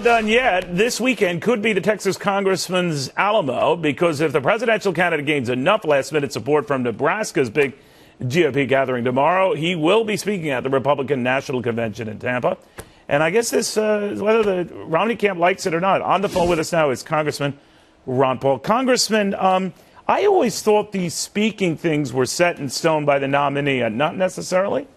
done yet. This weekend could be the Texas congressman's Alamo, because if the presidential candidate gains enough last-minute support from Nebraska's big GOP gathering tomorrow, he will be speaking at the Republican National Convention in Tampa. And I guess this, whether the Romney camp likes it or not, on the phone with us now is Congressman Ron Paul. Congressman, I always thought these speaking things were set in stone by the nominee, not necessarily.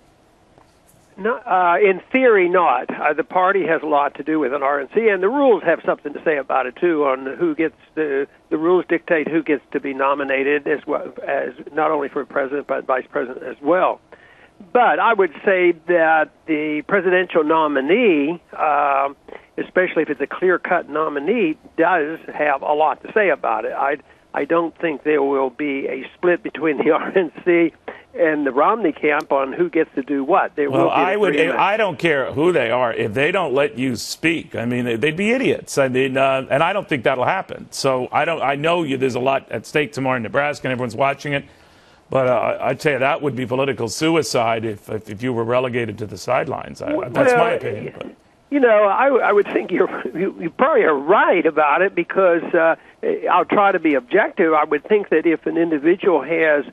No, in theory, not. The party has a lot to do with an RNC, and the rules have something to say about it too. On who gets the rules dictate who gets to be nominated, as well as not only for president but vice president as well. But I would say that the presidential nominee, especially if it's a clear-cut nominee, does have a lot to say about it. I don't think there will be a split between the RNC and the Romney camp on who gets to do what. I don't care who they are if they don't let you speak. I mean, they'd be idiots. I mean, and I don't think that'll happen. So I know there's a lot at stake tomorrow in Nebraska, and everyone's watching it. But I'd say that would be political suicide if you were relegated to the sidelines. That's my opinion. But. You know, I would think you probably are right about it, because I'll try to be objective. I would think that if an individual has,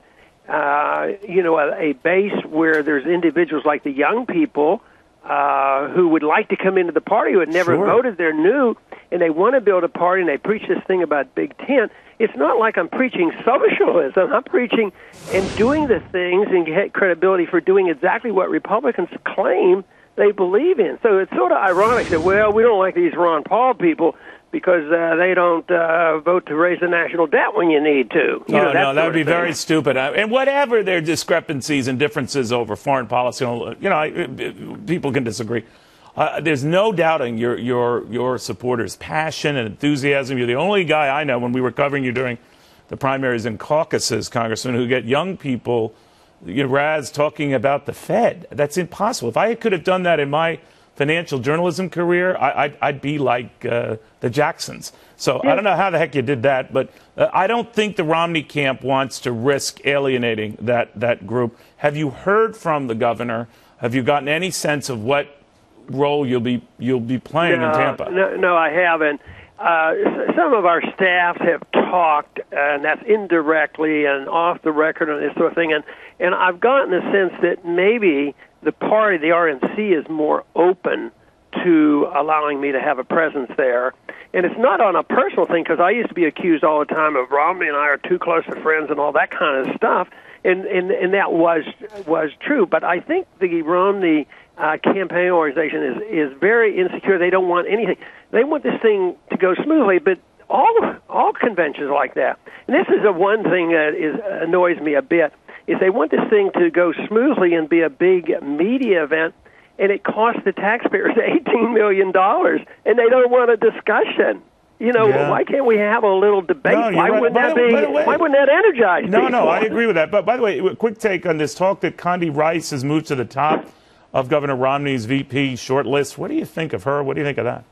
a base where there's individuals like the young people who would like to come into the party, who had never voted, they're new, and they want to build a party, and they preach this thing about Big Tent. It's not like I'm preaching socialism. I'm preaching and doing the things and get credibility for doing exactly what Republicans claim they believe in. So it's sort of ironic that, well, we don't like these Ron Paul people because they don't vote to raise the national debt when you need to. No, that would be very stupid. And whatever their discrepancies and differences over foreign policy, people can disagree. There's no doubting your supporters' passion and enthusiasm. You're the only guy I know, when we were covering you during the primaries and caucuses, Congressman, who get young people, Raz, talking about the Fed. That's impossible. If I could have done that in my financial journalism career, I'd be like the Jacksons. So I don't know how the heck you did that, but I don't think the Romney camp wants to risk alienating that group. Have you heard from the governor? Have you gotten any sense of what role you'll be playing in Tampa? No, I haven't. Some of our staffs have talked, and that's indirectly and off the record and this sort of thing, and I've gotten the sense that maybe the party, the RNC, is more open to allowing me to have a presence there. And it's not on a personal thing, because I used to be accused all the time of Romney and I are too close of friends and all that kind of stuff, and that was true. But I think the Romney campaign organization is very insecure. They don't want anything. They want this thing to go smoothly, but all conventions are like that. And this is the one thing that annoys me a bit, is they want this thing to go smoothly and be a big media event, and it costs the taxpayers $18 million, and they don't want a discussion. Why can't we have a little debate? Why wouldn't that energize people? No, I agree with that. But by the way, a quick take on this talk that Condi Rice has moved to the top of Governor Romney's VP short list. What do you think of her? What do you think of that?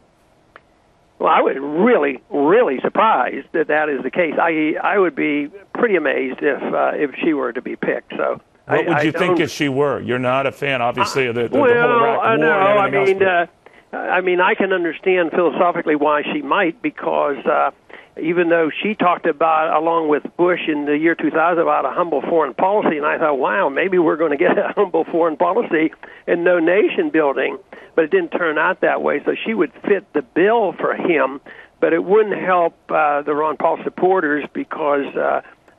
Well, I was really, really surprised that is the case. I would be pretty amazed if she were to be picked. So, what would you think if she were? You're not a fan, obviously, of the whole Iraq War. No, I mean, I can understand philosophically why she might, because even though she talked about, along with Bush in the year 2000, about a humble foreign policy, and I thought, wow, maybe we're going to get a humble foreign policy and no nation building, but it didn't turn out that way. So she would fit the bill for him, but it wouldn't help the Ron Paul supporters, because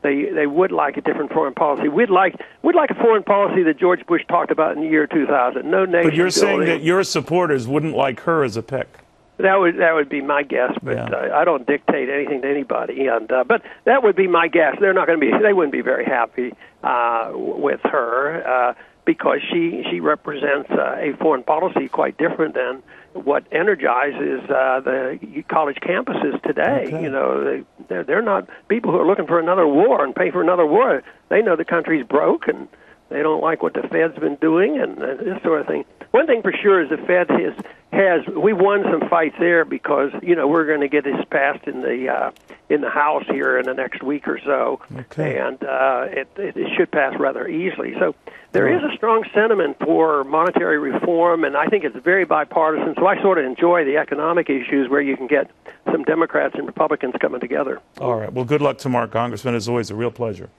they would like a different foreign policy. We'd like a foreign policy that George Bush talked about in the year 2000. No nation building. But you're saying that your supporters wouldn't like her as a pick. That would be my guess, but I don't dictate anything to anybody. And but that would be my guess. They're not going to be. They wouldn't be very happy with her because she represents a foreign policy quite different than what energizes the college campuses today. Okay. They're not people who are looking for another war and pay for another war. They know the country's broke, and they don't like what the Fed's been doing and this sort of thing. one thing for sure is the Fed we won some fights there because we're going to get this passed in the House here in the next week or so, okay. and it should pass rather easily. So there is a strong sentiment for monetary reform, and I think it's very bipartisan. So I sort of enjoy the economic issues where you can get some Democrats and Republicans coming together. All right. Well, good luck tomorrow, Congressman. It's always a real pleasure.